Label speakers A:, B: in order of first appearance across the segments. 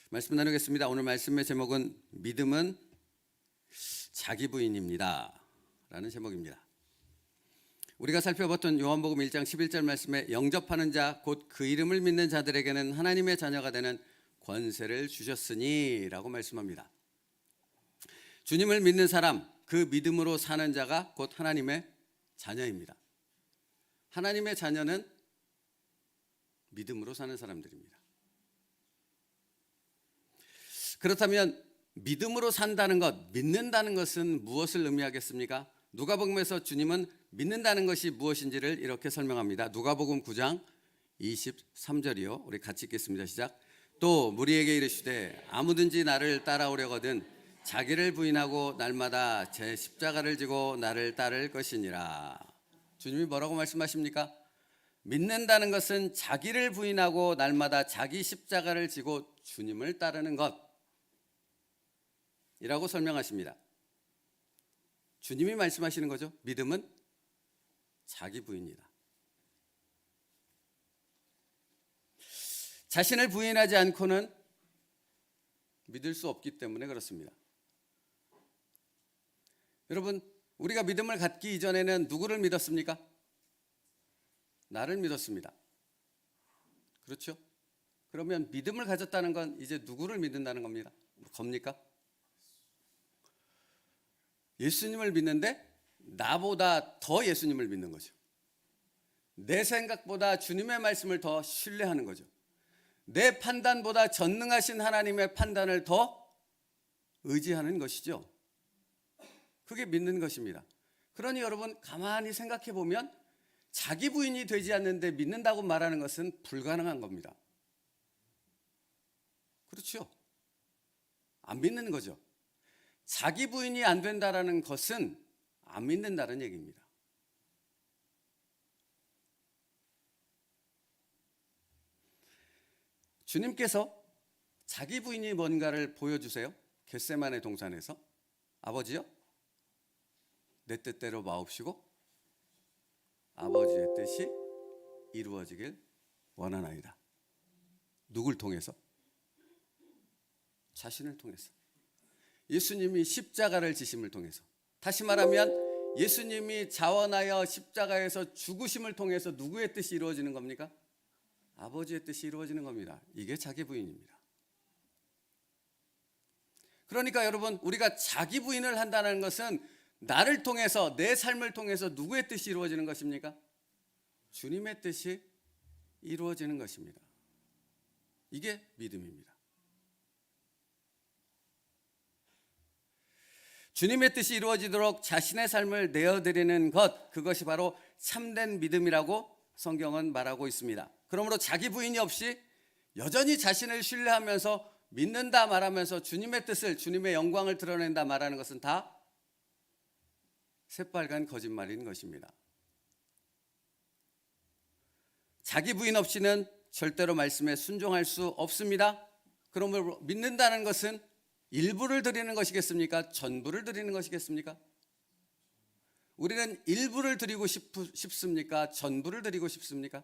A: 말씀 나누겠습니다. 오늘 말씀의 제목은 믿음은 자기 부인입니다 라는 제목입니다. 우리가 살펴봤던 요한복음 1장 11절 말씀에 영접하는 자 곧 그 이름을 믿는 자들에게는 하나님의 자녀가 되는 권세를 주셨으니 라고 말씀합니다. 주님을 믿는 사람, 그 믿음으로 사는 자가 곧 하나님의 자녀입니다. 하나님의 자녀는 믿음으로 사는 사람들입니다. 그렇다면 믿음으로 산다는 것, 믿는다는 것은 무엇을 의미하겠습니까? 누가복음에서 주님은 믿는다는 것이 무엇인지를 이렇게 설명합니다. 누가복음 9장 23절이요. 우리 같이 읽겠습니다. 시작. 또 무리에게 이르시되 아무든지 나를 따라오려거든 자기를 부인하고 날마다 제 십자가를 지고 나를 따를 것이니라. 주님이 뭐라고 말씀하십니까? 믿는다는 것은 자기를 부인하고 날마다 자기 십자가를 지고 주님을 따르는 것 이라고 설명하십니다. 주님이 말씀하시는 거죠. 믿음은 자기 부인이다. 자신을 부인하지 않고는 믿을 수 없기 때문에 그렇습니다. 여러분, 우리가 믿음을 갖기 이전에는 누구를 믿었습니까? 나를 믿었습니다. 그렇죠? 그러면 믿음을 가졌다는 건 이제 누구를 믿는다는 겁니까? 예수님을 믿는데 나보다 더 예수님을 믿는 거죠. 내 생각보다 주님의 말씀을 더 신뢰하는 거죠. 내 판단보다 전능하신 하나님의 판단을 더 의지하는 것이죠. 그게 믿는 것입니다. 그러니 여러분 가만히 생각해 보면 자기 부인이 되지 않는데 믿는다고 말하는 것은 불가능한 겁니다. 그렇죠? 안 믿는 거죠. 자기 부인이 안 된다라는 것은 안 믿는다는 얘기입니다. 주님께서 자기 부인이 뭔가를 보여주세요. 겟세마네 동산에서 아버지요, 내 뜻대로 마옵시고 아버지의 뜻이 이루어지길 원하나이다. 누굴 통해서? 자신을 통해서. 예수님이 십자가를 지심을 통해서. 다시 말하면 예수님이 자원하여 십자가에서 죽으심을 통해서 누구의 뜻이 이루어지는 겁니까? 아버지의 뜻이 이루어지는 겁니다. 이게 자기 부인입니다. 그러니까 여러분, 우리가 자기 부인을 한다는 것은 나를 통해서, 내 삶을 통해서 누구의 뜻이 이루어지는 것입니까? 주님의 뜻이 이루어지는 것입니다. 이게 믿음입니다. 주님의 뜻이 이루어지도록 자신의 삶을 내어드리는 것, 그것이 바로 참된 믿음이라고 성경은 말하고 있습니다. 그러므로 자기 부인이 없이 여전히 자신을 신뢰하면서 믿는다 말하면서 주님의 뜻을, 주님의 영광을 드러낸다 말하는 것은 다 새빨간 거짓말인 것입니다. 자기 부인 없이는 절대로 말씀에 순종할 수 없습니다. 그러므로 믿는다는 것은 일부를 드리는 것이겠습니까? 전부를 드리는 것이겠습니까? 우리는 일부를 드리고 싶습니까? 전부를 드리고 싶습니까?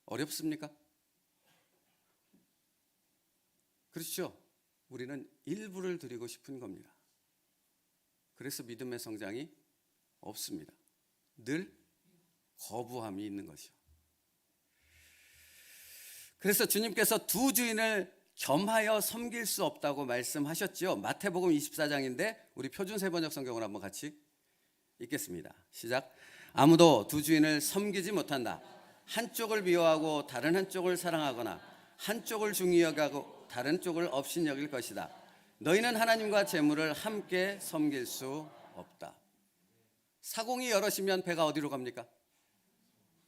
A: 어렵습니까? 그렇죠? 우리는 일부를 드리고 싶은 겁니다. 그래서 믿음의 성장이 없습니다. 늘 거부함이 있는 것이요. 그래서 주님께서 두 주인을 겸하여 섬길 수 없다고 말씀하셨죠. 마태복음 24장인데 우리 표준세번역 성경을 한번 같이 읽겠습니다. 시작. 아무도 두 주인을 섬기지 못한다. 한쪽을 미워하고 다른 한쪽을 사랑하거나 한쪽을 중히 여기고 다른 쪽을 업신 여길 것이다. 너희는 하나님과 재물을 함께 섬길 수 없다. 사공이 여럿이면 배가 어디로 갑니까?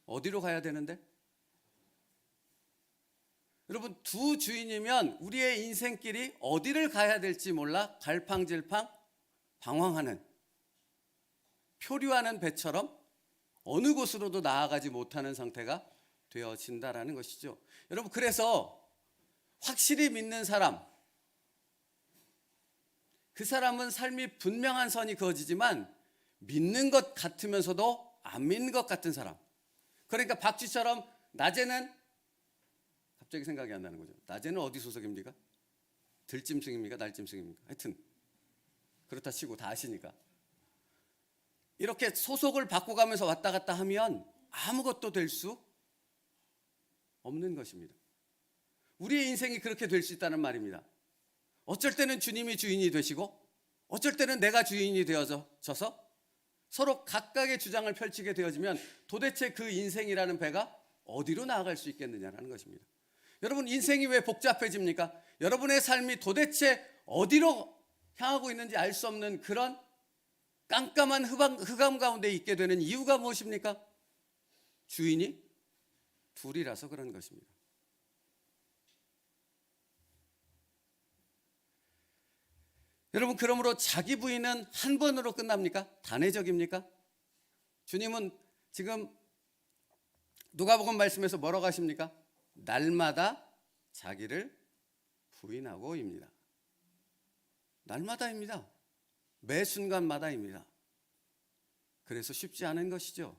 A: 어디로 가야 되는데? 여러분, 두 주인이면 우리의 인생길이 어디를 가야 될지 몰라 갈팡질팡 방황하는, 표류하는 배처럼 어느 곳으로도 나아가지 못하는 상태가 되어진다라는 것이죠. 여러분, 그래서 확실히 믿는 사람, 그 사람은 삶이 분명한 선이 그어지지만 믿는 것 같으면서도 안 믿는 것 같은 사람. 그러니까 박쥐처럼 낮에는 갑자기 생각이 안 나는 거죠. 낮에는 어디 소속입니까? 들짐승입니까? 날짐승입니까? 하여튼 그렇다 치고 다 아시니까. 이렇게 소속을 바꿔가면서 왔다 갔다 하면 아무것도 될 수 없는 것입니다. 우리의 인생이 그렇게 될 수 있다는 말입니다. 어쩔 때는 주님이 주인이 되시고 어쩔 때는 내가 주인이 되어져서 서로 각각의 주장을 펼치게 되어지면 도대체 그 인생이라는 배가 어디로 나아갈 수 있겠느냐라는 것입니다. 여러분, 인생이 왜 복잡해집니까? 여러분의 삶이 도대체 어디로 향하고 있는지 알 수 없는 그런 깜깜한 흑암 가운데 있게 되는 이유가 무엇입니까? 주인이 둘이라서 그런 것입니다. 여러분, 그러므로 자기 부인은 한 번으로 끝납니까? 단회적입니까? 주님은 지금 누가복음 말씀에서 뭐라고 하십니까? 날마다 자기를 부인하고입니다. 날마다입니다. 매 순간마다입니다. 그래서 쉽지 않은 것이죠.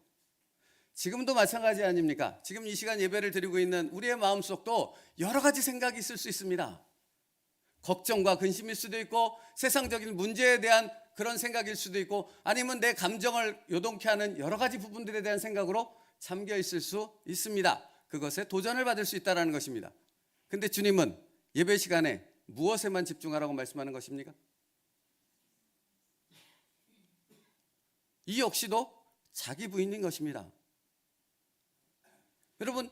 A: 지금도 마찬가지 아닙니까? 지금 이 시간 예배를 드리고 있는 우리의 마음속도 여러 가지 생각이 있을 수 있습니다. 걱정과 근심일 수도 있고 세상적인 문제에 대한 그런 생각일 수도 있고 아니면 내 감정을 요동케 하는 여러 가지 부분들에 대한 생각으로 잠겨 있을 수 있습니다. 그것에 도전을 받을 수 있다는 것입니다. 근데 주님은 예배 시간에 무엇에만 집중하라고 말씀하는 것입니까? 이 역시도 자기 부인인 것입니다. 여러분,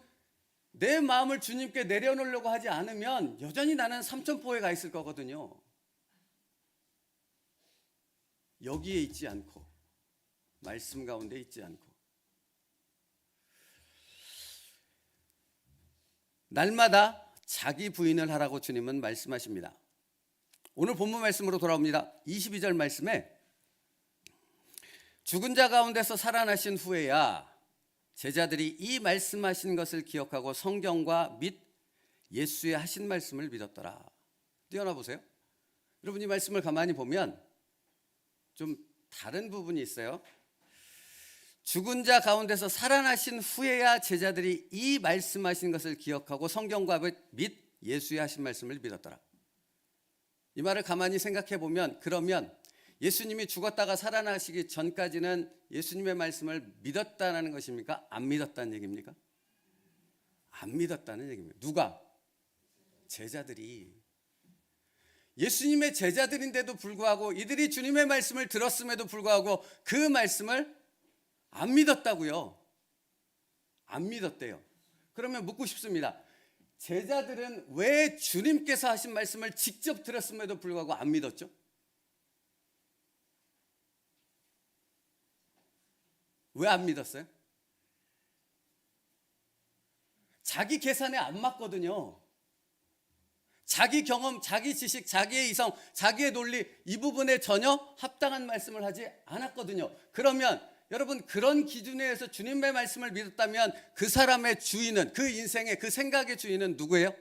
A: 내 마음을 주님께 내려놓으려고 하지 않으면 여전히 나는 삼천포에 가 있을 거거든요. 여기에 있지 않고 말씀 가운데 있지 않고 날마다 자기 부인을 하라고 주님은 말씀하십니다. 오늘 본문 말씀으로 돌아옵니다. 22절 말씀에 죽은 자 가운데서 살아나신 후에야 제자들이 이 말씀하신 것을 기억하고 성경과 및 예수의 하신 말씀을 믿었더라. 띄어나 보세요. 여러분, 이 말씀을 가만히 보면 좀 다른 부분이 있어요. 죽은 자 가운데서 살아나신 후에야 제자들이 이 말씀하신 것을 기억하고 성경과 및 예수의 하신 말씀을 믿었더라. 이 말을 가만히 생각해 보면 그러면 예수님이 죽었다가 살아나시기 전까지는 예수님의 말씀을 믿었다는 것입니까? 안 믿었다는 얘기입니까? 안 믿었다는 얘기입니다. 누가? 제자들이. 예수님의 제자들인데도 불구하고 이들이 주님의 말씀을 들었음에도 불구하고 그 말씀을 안 믿었다고요. 안 믿었대요. 그러면 묻고 싶습니다. 제자들은 왜 주님께서 하신 말씀을 직접 들었음에도 불구하고 안 믿었죠? 왜 안 믿었어요? 자기 계산에 안 맞거든요. 자기 경험, 자기 지식, 자기의 이성, 자기의 논리 이 부분에 전혀 합당한 말씀을 하지 않았거든요. 그러면 여러분, 그런 기준에 의해서 주님의 말씀을 믿었다면 그 사람의 주인은, 그 인생의 그 생각의 주인은 누구예요?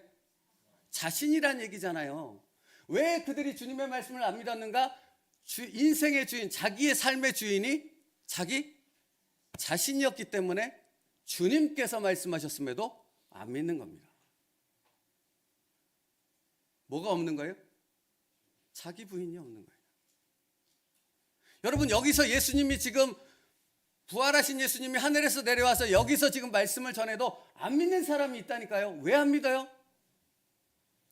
A: 자신이란 얘기잖아요. 왜 그들이 주님의 말씀을 안 믿었는가? 인생의 주인, 자기의 삶의 주인이 자기 자신이었기 때문에 주님께서 말씀하셨음에도 안 믿는 겁니다. 뭐가 없는 거예요? 자기 부인이 없는 거예요. 여러분, 여기서 예수님이 지금 부활하신 예수님이 하늘에서 내려와서 여기서 지금 말씀을 전해도 안 믿는 사람이 있다니까요. 왜 안 믿어요?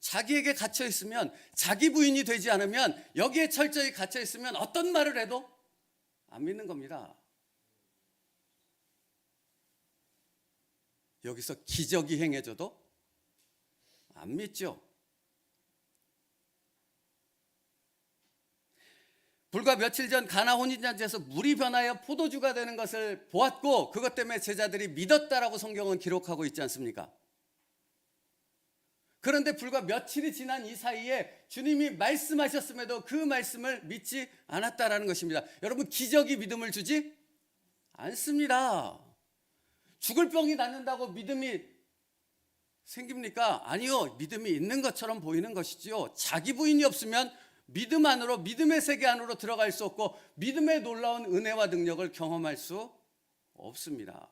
A: 자기에게 갇혀 있으면, 자기 부인이 되지 않으면, 여기에 철저히 갇혀 있으면 어떤 말을 해도 안 믿는 겁니다. 여기서 기적이 행해져도 안 믿죠. 불과 며칠 전 가나 혼인잔치에서 물이 변하여 포도주가 되는 것을 보았고 그것 때문에 제자들이 믿었다라고 성경은 기록하고 있지 않습니까? 그런데 불과 며칠이 지난 이 사이에 주님이 말씀하셨음에도 그 말씀을 믿지 않았다라는 것입니다. 여러분, 기적이 믿음을 주지 않습니다. 죽을 병이 낫는다고 믿음이 생깁니까? 아니요. 믿음이 있는 것처럼 보이는 것이지요. 자기 부인이 없으면 믿음 안으로, 믿음의 세계 안으로 들어갈 수 없고 믿음의 놀라운 은혜와 능력을 경험할 수 없습니다.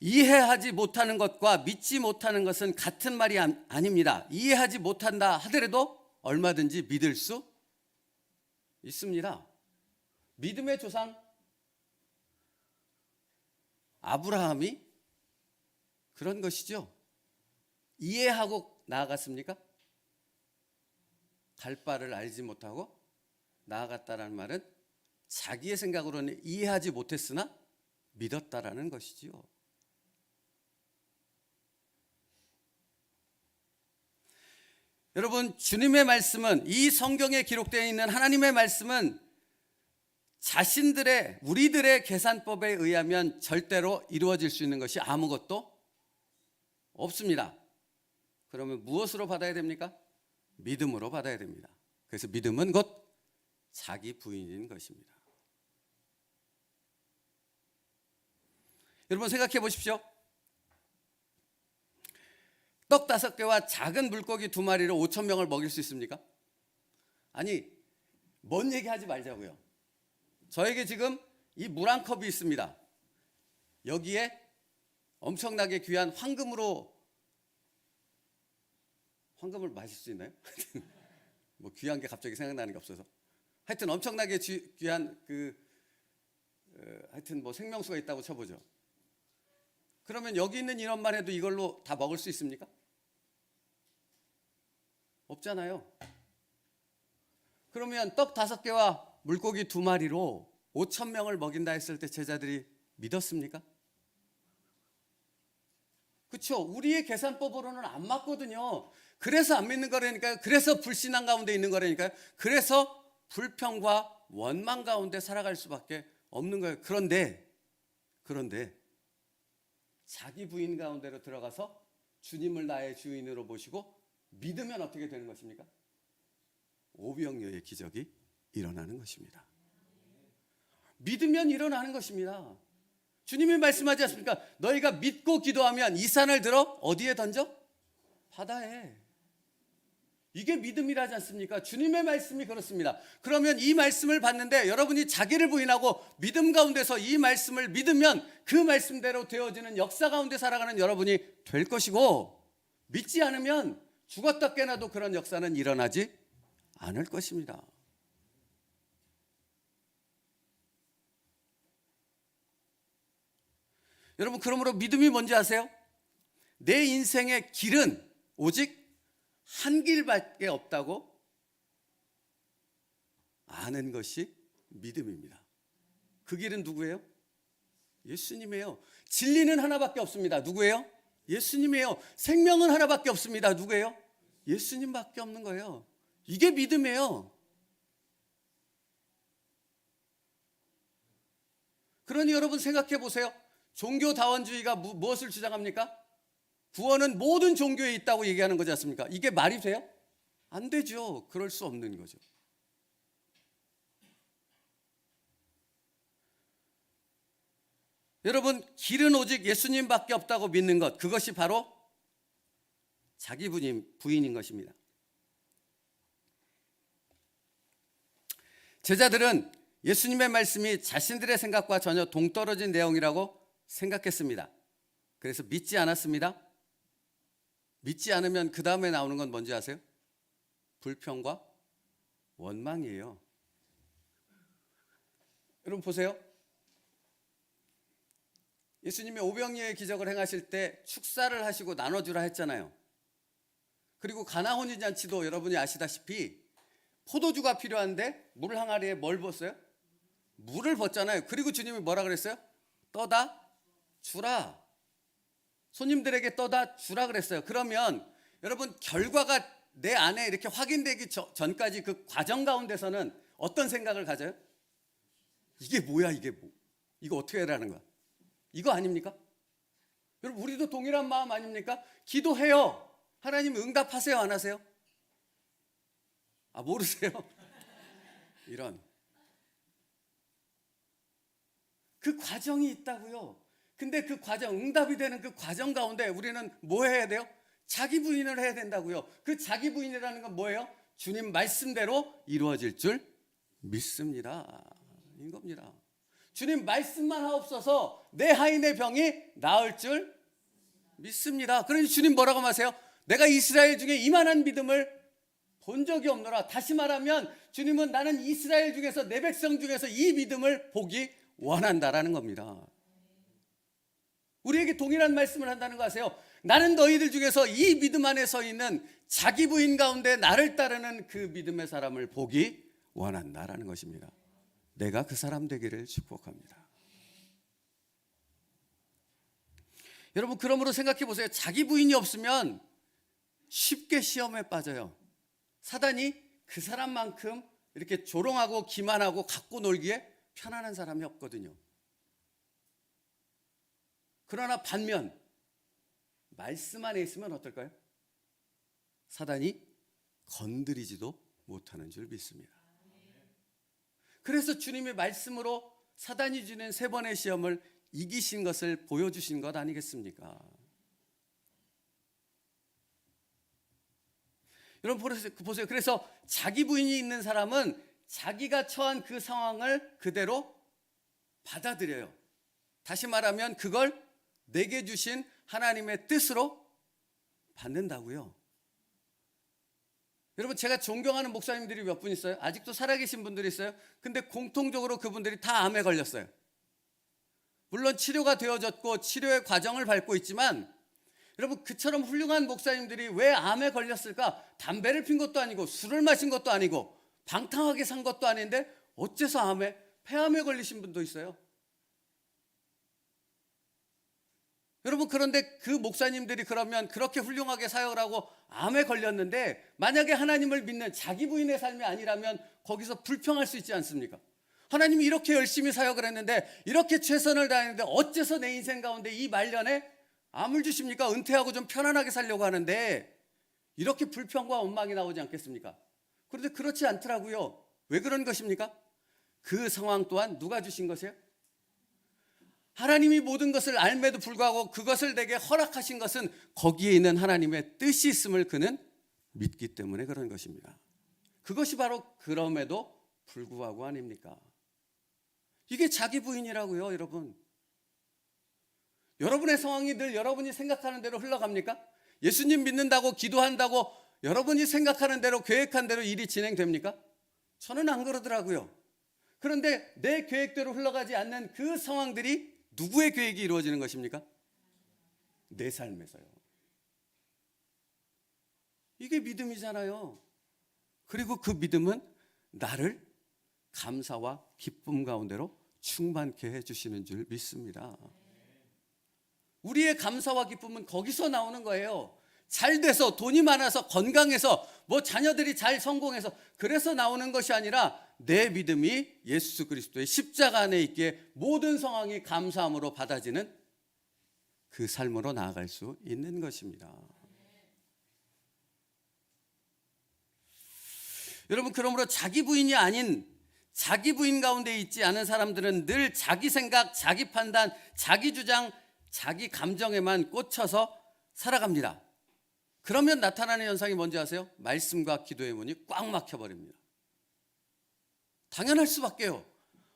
A: 이해하지 못하는 것과 믿지 못하는 것은 같은 말이 아닙니다. 이해하지 못한다 하더라도 얼마든지 믿을 수 있습니다. 믿음의 조상 아브라함이 그런 것이죠. 이해하고 나아갔습니까? 갈 바를 알지 못하고 나아갔다라는 말은 자기의 생각으로는 이해하지 못했으나 믿었다라는 것이지요. 여러분, 주님의 말씀은, 이 성경에 기록되어 있는 하나님의 말씀은 우리들의 계산법에 의하면 절대로 이루어질 수 있는 것이 아무것도 없습니다. 그러면 무엇으로 받아야 됩니까? 믿음으로 받아야 됩니다. 그래서 믿음은 곧 자기 부인인 것입니다. 여러분 생각해 보십시오. 떡 5개와 작은 물고기 2마리로 5,000명을 먹일 수 있습니까? 아니, 뭔 얘기하지 말자고요. 저에게 지금 이 물 한 컵이 있습니다. 여기에 엄청나게 귀한 황금을 마실 수 있나요? 뭐 귀한 게 갑자기 생각나는 게 없어서. 하여튼 엄청나게 귀한 하여튼 뭐 생명수가 있다고 쳐보죠. 그러면 여기 있는 인원만 해도 이걸로 다 먹을 수 있습니까? 없잖아요. 그러면 떡 5개와 물고기 2마리로 5,000명을 먹인다 했을 때 제자들이 믿었습니까? 그렇죠. 우리의 계산법으로는 안 맞거든요. 그래서 안 믿는 거라니까요. 그래서 불신앙 가운데 있는 거라니까요. 그래서 불평과 원망 가운데 살아갈 수밖에 없는 거예요. 그런데 자기 부인 가운데로 들어가서 주님을 나의 주인으로 모시고 믿으면 어떻게 되는 것입니까? 오병이어의 기적이 일어나는 것입니다. 믿으면 일어나는 것입니다. 주님이 말씀하지 않습니까? 너희가 믿고 기도하면 이 산을 들어 어디에 던져? 바다에. 이게 믿음이라지 않습니까? 주님의 말씀이 그렇습니다. 그러면 이 말씀을 받는데 여러분이 자기를 부인하고 믿음 가운데서 이 말씀을 믿으면 그 말씀대로 되어지는 역사 가운데 살아가는 여러분이 될 것이고, 믿지 않으면 죽었다 깨나도 그런 역사는 일어나지 않을 것입니다. 여러분, 그러므로 믿음이 뭔지 아세요? 내 인생의 길은 오직 한 길밖에 없다고 아는 것이 믿음입니다. 그 길은 누구예요? 예수님이에요. 진리는 하나밖에 없습니다. 누구예요? 예수님이에요. 생명은 하나밖에 없습니다. 누구예요? 예수님밖에 없는 거예요. 이게 믿음이에요. 그러니 여러분 생각해 보세요. 종교다원주의가 무엇을 주장합니까? 구원은 모든 종교에 있다고 얘기하는 거지 않습니까? 이게 말이 돼요? 안 되죠. 그럴 수 없는 거죠. 여러분, 길은 오직 예수님밖에 없다고 믿는 것, 그것이 바로 자기 부인인 것입니다. 제자들은 예수님의 말씀이 자신들의 생각과 전혀 동떨어진 내용이라고 생각했습니다. 그래서 믿지 않았습니다. 믿지 않으면 그 다음에 나오는 건 뭔지 아세요? 불평과 원망이에요. 여러분 보세요. 예수님이 오병이어의 기적을 행하실 때 축사를 하시고 나눠주라 했잖아요. 그리고 가나 혼인잔치도 여러분이 아시다시피 포도주가 필요한데 물 항아리에 뭘 붓어요? 물을 붓잖아요. 그리고 주님이 뭐라 그랬어요? 떠다 주라. 손님들에게 떠다 주라 그랬어요. 그러면 여러분, 결과가 내 안에 이렇게 확인되기 전까지 그 과정 가운데서는 어떤 생각을 가져요? 이게 뭐야, 이게 뭐? 이거 어떻게 해라는 거야? 이거 아닙니까? 여러분, 우리도 동일한 마음 아닙니까? 기도해요. 하나님 응답하세요, 안 하세요? 아, 모르세요? 이런. 그 과정이 있다고요. 근데 그 과정, 응답이 되는 그 과정 가운데 우리는 뭐 해야 돼요? 자기 부인을 해야 된다고요. 그 자기 부인이라는 건 뭐예요? 주님 말씀대로 이루어질 줄 믿습니다. 인 겁니다. 주님 말씀만 하옵소서 내 하인의 병이 나을 줄 믿습니다. 그러니 주님 뭐라고 하세요? 내가 이스라엘 중에 이만한 믿음을 본 적이 없노라. 다시 말하면 주님은 나는 이스라엘 중에서 내 백성 중에서 이 믿음을 보기 원한다라는 겁니다. 우리에게 동일한 말씀을 한다는 거 아세요? 나는 너희들 중에서 이 믿음 안에 서 있는 자기 부인 가운데 나를 따르는 그 믿음의 사람을 보기 원한다라는 것입니다. 내가 그 사람 되기를 축복합니다. 여러분, 그러므로 생각해 보세요. 자기 부인이 없으면 쉽게 시험에 빠져요. 사단이 그 사람만큼 이렇게 조롱하고 기만하고 갖고 놀기에 편안한 사람이 없거든요. 그러나 반면 말씀 안에 있으면 어떨까요? 사단이 건드리지도 못하는 줄 믿습니다. 그래서 주님의 말씀으로 사단이 주는 3번의 시험을 이기신 것을 보여주신 것 아니겠습니까? 여러분 보세요. 그래서 자기 부인이 있는 사람은 자기가 처한 그 상황을 그대로 받아들여요. 다시 말하면 그걸 내게 주신 하나님의 뜻으로 받는다고요. 여러분, 제가 존경하는 목사님들이 몇 분 있어요. 아직도 살아계신 분들이 있어요. 근데 공통적으로 그분들이 다 암에 걸렸어요. 물론 치료가 되어졌고 치료의 과정을 밟고 있지만, 여러분, 그처럼 훌륭한 목사님들이 왜 암에 걸렸을까? 담배를 핀 것도 아니고 술을 마신 것도 아니고 방탕하게 산 것도 아닌데 어째서 폐암에 걸리신 분도 있어요. 여러분, 그런데 그 목사님들이 그러면 그렇게 훌륭하게 사역을 하고 암에 걸렸는데, 만약에 하나님을 믿는 자기 부인의 삶이 아니라면 거기서 불평할 수 있지 않습니까? 하나님이 이렇게 열심히 사역을 했는데, 이렇게 최선을 다했는데 어째서 내 인생 가운데 이 말년에 암을 주십니까? 은퇴하고 좀 편안하게 살려고 하는데. 이렇게 불평과 원망이 나오지 않겠습니까? 그런데 그렇지 않더라고요. 왜 그런 것입니까? 그 상황 또한 누가 주신 것이에요? 하나님이 모든 것을 알매도 불구하고 그것을 내게 허락하신 것은 거기에 있는 하나님의 뜻이 있음을 그는 믿기 때문에 그런 것입니다. 그것이 바로 그럼에도 불구하고 아닙니까? 이게 자기 부인이라고요, 여러분. 여러분의 상황이 늘 여러분이 생각하는 대로 흘러갑니까? 예수님 믿는다고 기도한다고 여러분이 생각하는 대로 계획한 대로 일이 진행됩니까? 저는 안 그러더라고요. 그런데 내 계획대로 흘러가지 않는 그 상황들이 누구의 계획이 이루어지는 것입니까? 내 삶에서요. 이게 믿음이잖아요. 그리고 그 믿음은 나를 감사와 기쁨 가운데로 충만케 해주시는 줄 믿습니다. 우리의 감사와 기쁨은 거기서 나오는 거예요. 잘 돼서, 돈이 많아서, 건강해서, 자녀들이 잘 성공해서 그래서 나오는 것이 아니라 내 믿음이 예수 그리스도의 십자가 안에 있기에 모든 상황이 감사함으로 받아지는 그 삶으로 나아갈 수 있는 것입니다. 여러분, 그러므로 자기 부인이 아닌 자기 부인 가운데 있지 않은 사람들은 늘 자기 생각, 자기 판단, 자기 주장, 자기 감정에만 꽂혀서 살아갑니다. 그러면 나타나는 현상이 뭔지 아세요? 말씀과 기도의 문이 꽉 막혀버립니다. 당연할 수밖에요.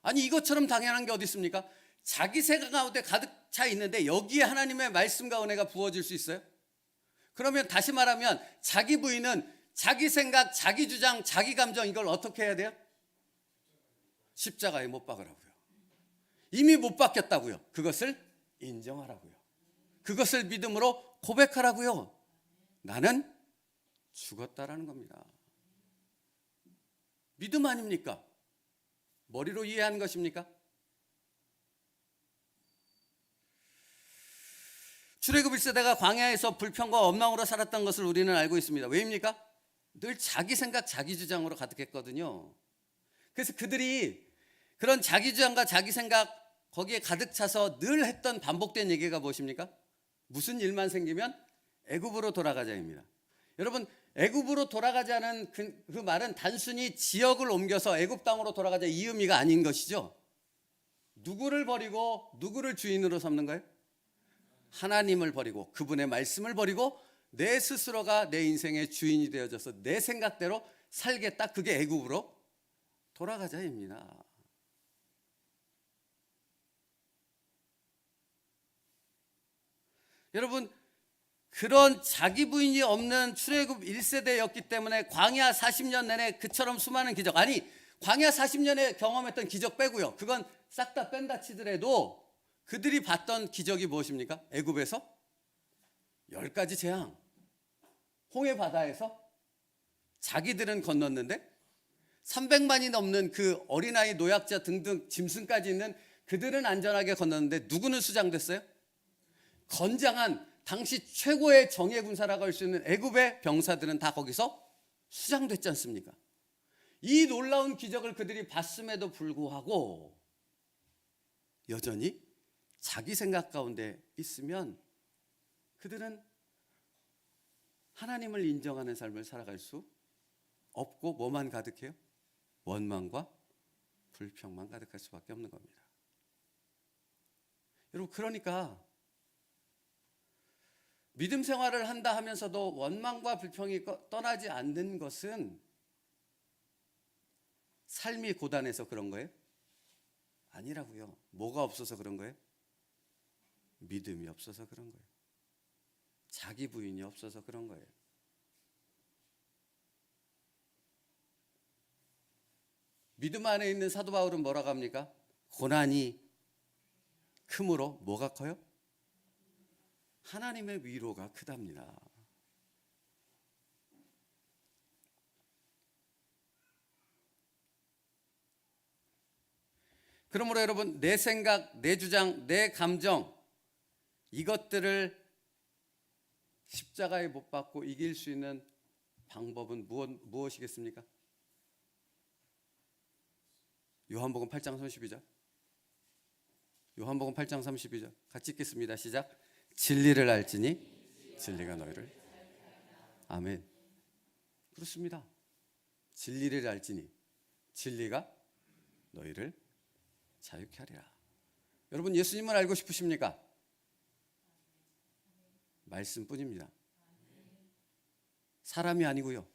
A: 아니, 이것처럼 당연한 게 어디 있습니까? 자기 생각 가운데 가득 차 있는데 여기에 하나님의 말씀과 은혜가 부어질 수 있어요? 그러면 다시 말하면 자기 부인은 자기 생각, 자기 주장, 자기 감정, 이걸 어떻게 해야 돼요? 십자가에 못 박으라고요. 이미 못 박혔다고요. 그것을 인정하라고요. 그것을 믿음으로 고백하라고요. 나는 죽었다라는 겁니다. 믿음 아닙니까? 머리로 이해한 것입니까? 출애굽 1세대가 광야에서 불평과 원망으로 살았던 것을 우리는 알고 있습니다. 왜입니까? 늘 자기 생각, 자기 주장으로 가득했거든요. 그래서 그들이 그런 자기 주장과 자기 생각 거기에 가득 차서 늘 했던 반복된 얘기가 무엇입니까? 무슨 일만 생기면 애굽으로 돌아가자입니다. 여러분, 애굽으로 돌아가자는 그 말은 단순히 지역을 옮겨서 애굽 땅으로 돌아가자 이 의미가 아닌 것이죠. 누구를 버리고 누구를 주인으로 삼는 거예요? 하나님을 버리고 그분의 말씀을 버리고 내 스스로가 내 인생의 주인이 되어져서 내 생각대로 살겠다. 그게 애굽으로 돌아가자입니다. 여러분, 그런 자기 부인이 없는 출애굽 1세대였기 때문에 광야 40년 내내 그처럼 수많은 기적, 아니 광야 40년에 경험했던 기적 빼고요, 그건 싹 다 뺀다 치더라도 그들이 봤던 기적이 무엇입니까? 애굽에서 10가지 재앙, 홍해 바다에서 자기들은 건넜는데 300만이 넘는 그 어린아이, 노약자 등등 짐승까지 있는 그들은 안전하게 건넜는데 누구는 수장됐어요? 건장한 당시 최고의 정예 군사라고 할 수 있는 애굽의 병사들은 다 거기서 수장됐지 않습니까? 이 놀라운 기적을 그들이 봤음에도 불구하고 여전히 자기 생각 가운데 있으면 그들은 하나님을 인정하는 삶을 살아갈 수 없고 뭐만 가득해요? 원망과 불평만 가득할 수밖에 없는 겁니다. 여러분, 그러니까 믿음 생활을 한다 하면서도 원망과 불평이 떠나지 않는 것은 삶이 고단해서 그런 거예요? 아니라고요. 뭐가 없어서 그런 거예요? 믿음이 없어서 그런 거예요. 자기 부인이 없어서 그런 거예요. 믿음 안에 있는 사도 바울은 뭐라고 합니까? 고난이 크므로 뭐가 커요? 하나님의 위로가 크답니다. 그러므로 여러분, 내 생각, 내 주장, 내 감정, 이것들을 십자가에 못 박고 이길 수 있는 방법은 무엇이겠습니까? 요한복음 8장 32절. 요한복음 8장 32절. 같이 읽겠습니다. 시작. 진리를 알지니 진리가 너희를. 아멘. 그렇습니다. 진리를 알지니 진리가 너희를 자유케 하리라. 여러분, 예수님을 알고 싶으십니까? 말씀뿐입니다. 사람이 아니고요.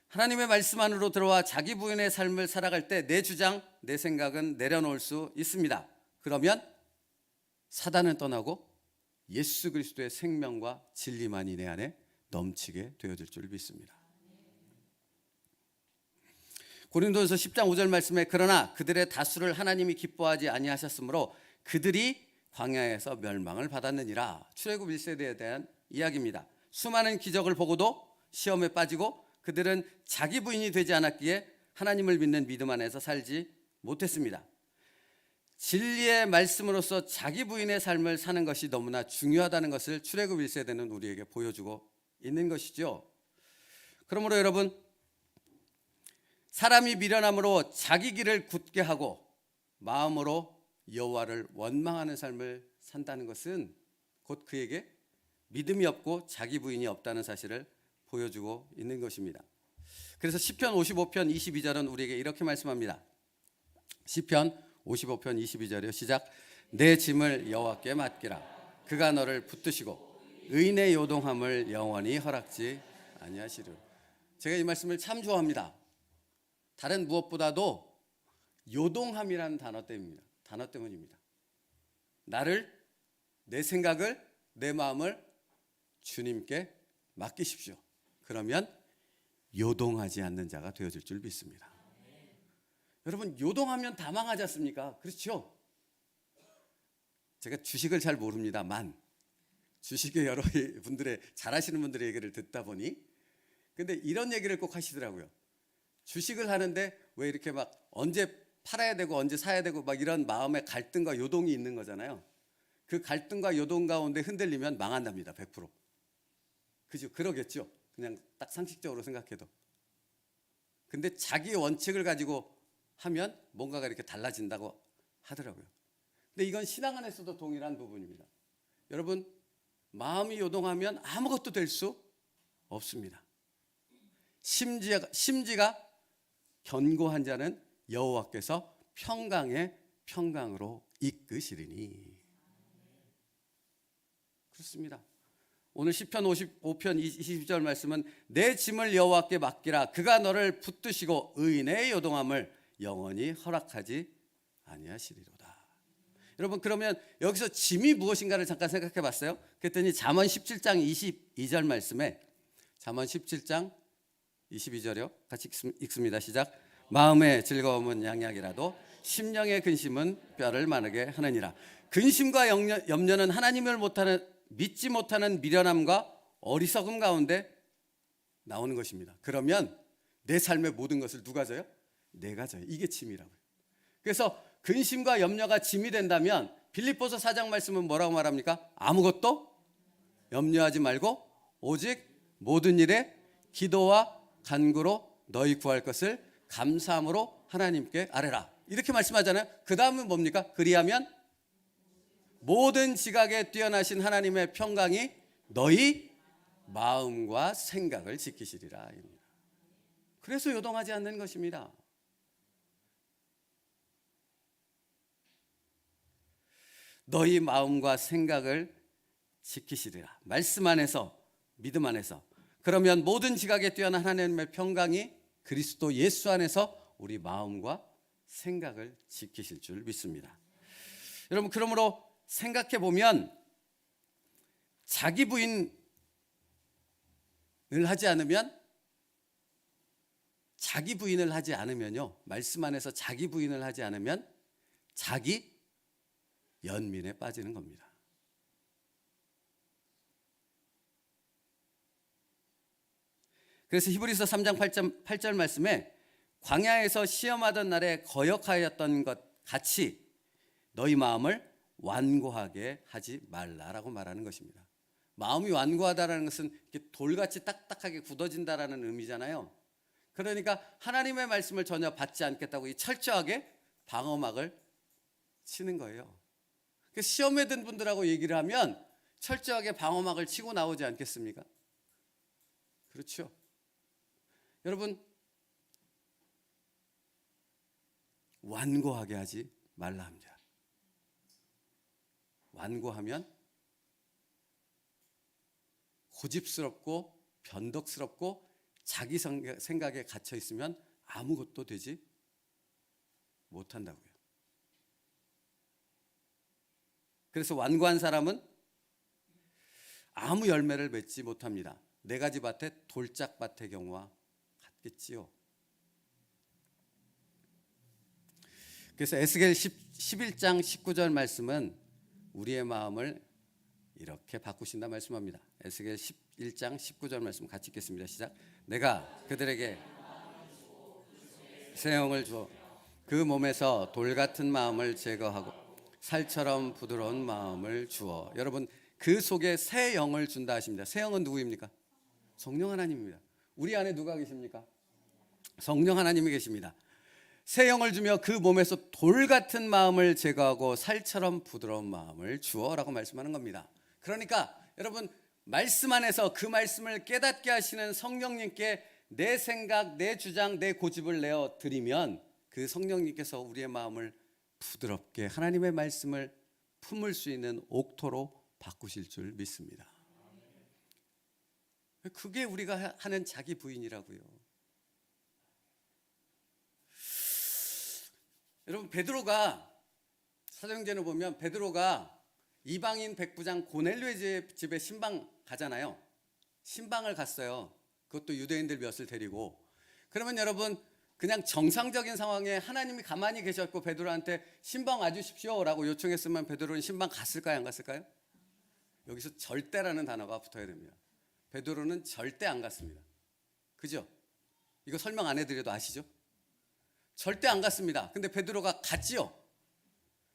A: 하나님의 말씀 안으로 들어와 자기 부인의 삶을 살아갈 때 내 주장, 내 생각은 내려놓을 수 있습니다. 그러면 사단은 떠나고 예수 그리스도의 생명과 진리만이 내 안에 넘치게 되어질 줄 믿습니다. 고린도전서 10장 5절 말씀에 그러나 그들의 다수를 하나님이 기뻐하지 아니하셨으므로 그들이 광야에서 멸망을 받았느니라. 출애굽 1세대에 대한 이야기입니다. 수많은 기적을 보고도 시험에 빠지고 그들은 자기 부인이 되지 않았기에 하나님을 믿는 믿음 안에서 살지 못했습니다. 진리의 말씀으로서 자기 부인의 삶을 사는 것이 너무나 중요하다는 것을 출애굽 1세대는 우리에게 보여주고 있는 것이죠. 그러므로 여러분, 사람이 미련함으로 자기 길을 굳게 하고 마음으로 여호와를 원망하는 삶을 산다는 것은 곧 그에게 믿음이 없고 자기 부인이 없다는 사실을 보여주고 있는 것입니다. 그래서 시편 55편 22절은 우리에게 이렇게 말씀합니다. 시편 55편 22절이요. 시작. 내 짐을 여호와께 맡기라. 그가 너를 붙드시고 의인의 요동함을 영원히 허락지 아니하시리라. 제가 이 말씀을 참 좋아합니다. 다른 무엇보다도 요동함이라는 단어 때문입니다. 나를, 내 생각을, 내 마음을 주님께 맡기십시오. 그러면 요동하지 않는 자가 되어질 줄 믿습니다. 여러분, 요동하면 다 망하지 않습니까? 그렇죠? 제가 주식을 잘 모릅니다만 주식의 여러 분들의 잘하시는 분들의 얘기를 듣다 보니 근데 이런 얘기를 꼭 하시더라고요. 주식을 하는데 왜 이렇게 막 언제 팔아야 되고 언제 사야 되고 막 이런 마음의 갈등과 요동이 있는 거잖아요. 그 갈등과 요동 가운데 흔들리면 망한답니다. 100%. 그죠? 그러겠죠. 그냥 딱 상식적으로 생각해도. 근데 자기 원칙을 가지고 하면 뭔가가 이렇게 달라진다고 하더라고요. 근데 이건 신앙 안에서도 동일한 부분입니다. 여러분, 마음이 요동하면 아무것도 될 수 없습니다. 심지가 견고한 자는 여호와께서 평강에 평강으로 이끄시리니. 그렇습니다. 오늘 시편 55편 20절 말씀은 내 짐을 여호와께 맡기라. 그가 너를 붙드시고 의인의 요동함을 영원히 허락하지 아니하시리로다. 여러분, 그러면 여기서 짐이 무엇인가를 잠깐 생각해 봤어요. 그랬더니 잠언 17장 22절 말씀에, 잠언 17장 22절이요. 같이 읽습니다. 시작. 마음의 즐거움은 양약이라도 심령의 근심은 뼈를 마르게 하느니라. 근심과 염려는 하나님을 믿지 못하는 미련함과 어리석음 가운데 나오는 것입니다. 그러면 내 삶의 모든 것을 누가 져요? 내가 져요. 이게 짐이라고요. 그래서 근심과 염려가 짐이 된다면 빌립보서 4장 말씀은 뭐라고 말합니까? 아무것도 염려하지 말고 오직 모든 일에 기도와 간구로 너희 구할 것을 감사함으로 하나님께 아뢰라. 이렇게 말씀하잖아요. 그 다음은 뭡니까? 그리하면 모든 지각에 뛰어나신 하나님의 평강이 너희 마음과 생각을 지키시리라. 그래서 요동하지 않는 것입니다. 너희 마음과 생각을 지키시리라. 말씀 안에서, 믿음 안에서. 그러면 모든 지각에 뛰어난 하나님의 평강이 그리스도 예수 안에서 우리 마음과 생각을 지키실 줄 믿습니다. 여러분, 그러므로 생각해 보면 자기 부인을 하지 않으면요, 말씀 안에서 자기 부인을 하지 않으면 자기 연민에 빠지는 겁니다. 그래서 히브리서 3장 8절 말씀에 광야에서 시험하던 날에 거역하였던 것 같이 너희 마음을 완고하게 하지 말라라고 말하는 것입니다. 마음이 완고하다라는 것은 이렇게 돌같이 딱딱하게 굳어진다라는 의미잖아요. 그러니까 하나님의 말씀을 전혀 받지 않겠다고 이 철저하게 방어막을 치는 거예요. 그래서 시험에 든 분들하고 얘기를 하면 철저하게 방어막을 치고 나오지 않겠습니까? 그렇죠. 여러분, 완고하게 하지 말라 합니다. 완고하면 고집스럽고 변덕스럽고 자기 생각에 갇혀 있으면 아무것도 되지 못한다고요. 그래서 완고한 사람은 아무 열매를 맺지 못합니다. 네 가지 밭에 돌짝밭의 경우와 같겠지요. 그래서 에스겔 11장 19절 말씀은 우리의 마음을 이렇게 바꾸신다 말씀합니다. 에스겔 11장 19절 말씀 같이 읽겠습니다. 시작. 내가 그들에게 새 영을 주어 그 몸에서 돌 같은 마음을 제거하고 살처럼 부드러운 마음을 주어. 여러분, 그 속에 새 영을 준다 하십니다. 새 영은 누구입니까? 성령 하나님입니다. 우리 안에 누가 계십니까? 성령 하나님이 계십니다. 새 영을 주며 그 몸에서 돌 같은 마음을 제거하고 살처럼 부드러운 마음을 주어라고 말씀하는 겁니다. 그러니까 여러분, 말씀 안에서 그 말씀을 깨닫게 하시는 성령님께 내 생각, 내 주장, 내 고집을 내어 드리면 그 성령님께서 우리의 마음을 부드럽게 하나님의 말씀을 품을 수 있는 옥토로 바꾸실 줄 믿습니다. 그게 우리가 하는 자기 부인이라고요. 여러분, 베드로가 사도행전을 보면 베드로가 이방인 백부장 고넬료의 집에 신방 가잖아요. 신방을 갔어요. 그것도 유대인들 몇을 데리고. 그러면 여러분, 그냥 정상적인 상황에 하나님이 가만히 계셨고 베드로한테 신방 와주십시오라고 요청했으면 베드로는 신방 갔을까요, 안 갔을까요? 여기서 절대라는 단어가 붙어야 됩니다. 베드로는 절대 안 갔습니다. 그죠? 이거 설명 안 해드려도 아시죠? 절대 안 갔습니다. 근데 베드로가 갔지요.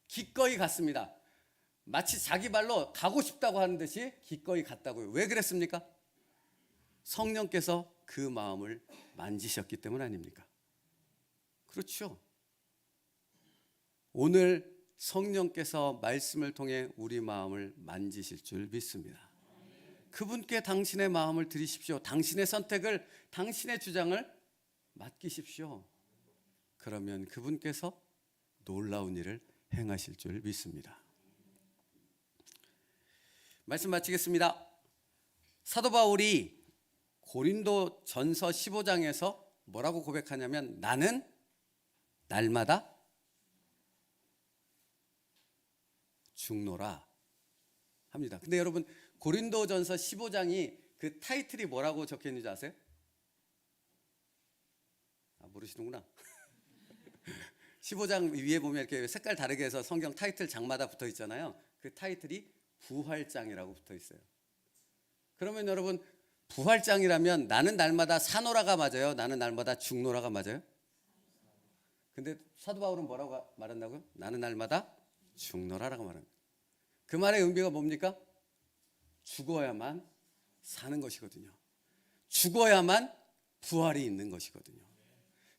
A: 기꺼이 갔습니다. 마치 자기 발로 가고 싶다고 하는 듯이 기꺼이 갔다고요. 왜 그랬습니까? 성령께서 그 마음을 만지셨기 때문 아닙니까? 그렇죠. 오늘 성령께서 말씀을 통해 우리 마음을 만지실 줄 믿습니다. 그분께 당신의 마음을 드리십시오. 당신의 선택을, 당신의 주장을 맡기십시오. 그러면 그분께서 놀라운 일을 행하실 줄 믿습니다. 말씀 마치겠습니다. 사도 바울이 고린도 전서 15장에서 뭐라고 고백하냐면 나는 날마다 죽노라 합니다. 근데 여러분 고린도전서 15장이 그 타이틀이 뭐라고 적혀 있는지 아세요? 모르시는구나. 15장 위에 보면 이렇게 색깔 다르게 해서 성경 타이틀 장마다 붙어 있잖아요. 그 타이틀이 부활장이라고 붙어 있어요. 그러면 여러분 부활장이라면 나는 날마다 사노라가 맞아요? 나는 날마다 죽노라가 맞아요? 근데 사도 바울은 뭐라고 말한다고요? 나는 날마다 죽노라라고 말합니다. 그 말의 의미가 뭡니까? 죽어야만 사는 것이거든요. 죽어야만 부활이 있는 것이거든요.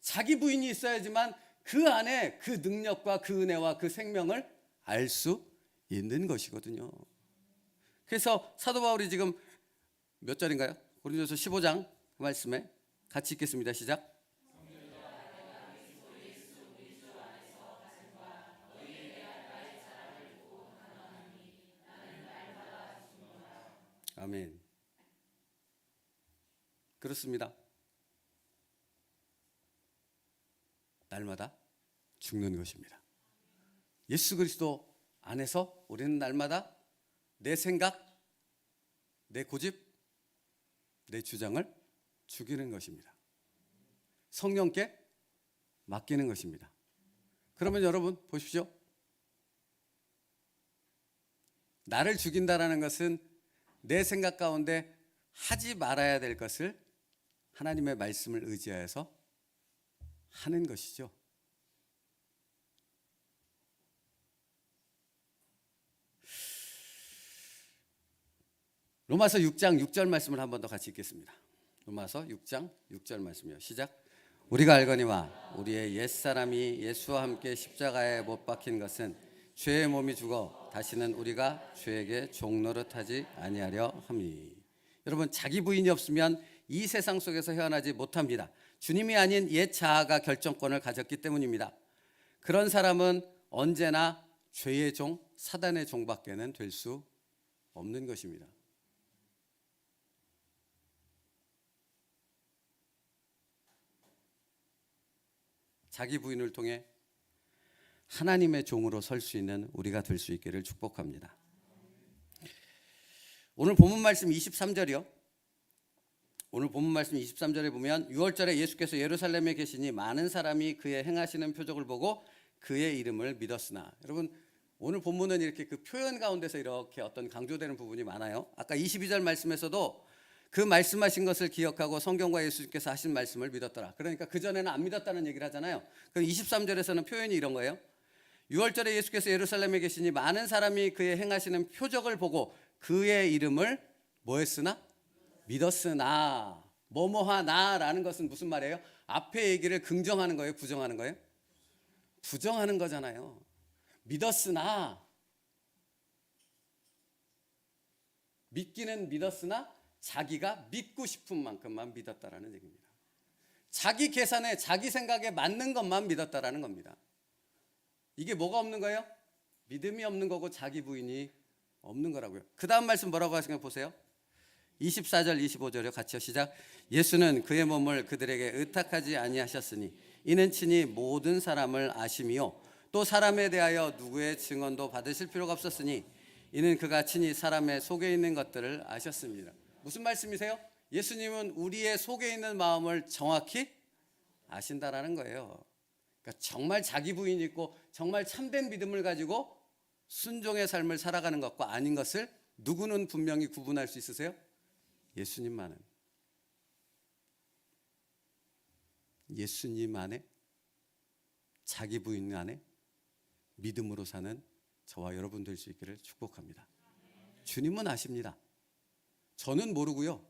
A: 자기 부인이 있어야지만 그 안에 그 능력과 그 은혜와 그 생명을 알 수 있는 것이거든요. 그래서 사도 바울이 지금 몇 절인가요? 고린도서 15장 그 말씀에 같이 읽겠습니다. 시작. 아멘. 그렇습니다. 날마다 죽는 것입니다. 예수 그리스도 안에서 우리는 날마다 내 생각, 내 고집, 내 주장을 죽이는 것입니다. 성령께 맡기는 것입니다. 그러면 여러분 보십시오. 나를 죽인다라는 것은 내 생각 가운데 하지 말아야 될 것을 하나님의 말씀을 의지하여서 하는 것이죠. 로마서 6장 6절 말씀을 한 번 더 같이 읽겠습니다. 로마서 6장 6절 말씀이요. 시작. 우리가 알거니와 우리의 옛사람이 예수와 함께 십자가에 못 박힌 것은 죄의 몸이 죽어 다시는 우리가 죄에게 종노릇하지 아니하려 함이. 여러분 자기 부인이 없으면 이 세상 속에서 헤어나지 못합니다. 주님이 아닌 옛 자아가 결정권을 가졌기 때문입니다. 그런 사람은 언제나 죄의 종, 사단의 종밖에는 될 수 없는 것입니다. 자기 부인을 통해 하나님의 종으로 설 수 있는 우리가 될 수 있기를 축복합니다. 오늘 본문 말씀 23절이요. 오늘 본문 말씀 23절에 보면 6월절에 예수께서 예루살렘에 계시니 많은 사람이 그의 행하시는 표적을 보고 그의 이름을 믿었으나. 여러분 오늘 본문은 이렇게 그 표현 가운데서 이렇게 어떤 강조되는 부분이 많아요. 아까 22절 말씀에서도 그 말씀하신 것을 기억하고 성경과 예수님께서 하신 말씀을 믿었더라. 그러니까 그전에는 안 믿었다는 얘기를 하잖아요. 그럼 23절에서는 표현이 이런 거예요. 6월절에 예수께서 예루살렘에 계시니 많은 사람이 그의 행하시는 표적을 보고 그의 이름을 뭐 했으나? 믿었으나. 뭐뭐하나라는 것은 무슨 말이에요? 앞에 얘기를 긍정하는 거예요? 부정하는 거예요? 부정하는 거잖아요. 믿었으나. 믿기는 믿었으나 자기가 믿고 싶은 만큼만 믿었다라는 얘기입니다. 자기 계산에 자기 생각에 맞는 것만 믿었다라는 겁니다. 이게 뭐가 없는 거예요? 믿음이 없는 거고 자기 부인이 없는 거라고요. 그 다음 말씀 뭐라고 하시는가 보세요. 24절 25절요. 같이요. 시작. 예수는 그의 몸을 그들에게 의탁하지 아니하셨으니 이는 친히 모든 사람을 아심이요 또 사람에 대하여 누구의 증언도 받으실 필요가 없었으니 이는 그가 친히 사람의 속에 있는 것들을 아셨습니다. 무슨 말씀이세요? 예수님은 우리의 속에 있는 마음을 정확히 아신다라는 거예요. 그러니까 정말 자기 부인이 있고 정말 참된 믿음을 가지고 순종의 삶을 살아가는 것과 아닌 것을 누구는 분명히 구분할 수 있으세요? 예수님만은. 예수님 안에 자기 부인 안에 믿음으로 사는 저와 여러분 될 수 있기를 축복합니다. 주님은 아십니다. 저는 모르고요.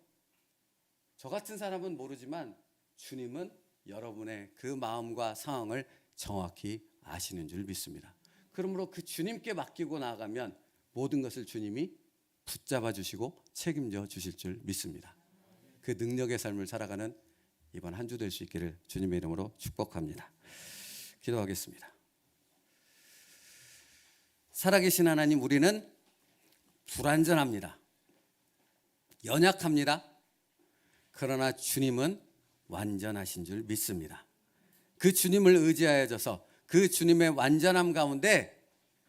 A: 저 같은 사람은 모르지만 주님은 여러분의 그 마음과 상황을 정확히 아시는 줄 믿습니다. 그러므로 그 주님께 맡기고 나아가면 모든 것을 주님이 붙잡아 주시고 책임져 주실 줄 믿습니다. 그 능력의 삶을 살아가는 이번 한 주 될 수 있기를 주님의 이름으로 축복합니다. 기도하겠습니다. 살아계신 하나님, 우리는 불완전합니다. 연약합니다. 그러나 주님은 완전하신 줄 믿습니다. 그 주님을 의지하여져서 그 주님의 완전함 가운데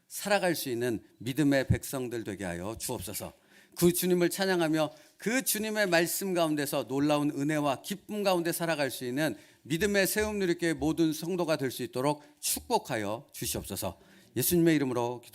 A: 살아갈 수 있는 믿음의 백성들 되게 하여 주옵소서. 그 주님을 찬양하며 그 주님의 말씀 가운데서 놀라운 은혜와 기쁨 가운데 살아갈 수 있는 믿음의 세움 누리교회 모든 성도가 될 수 있도록 축복하여 주시옵소서. 예수님의 이름으로 기도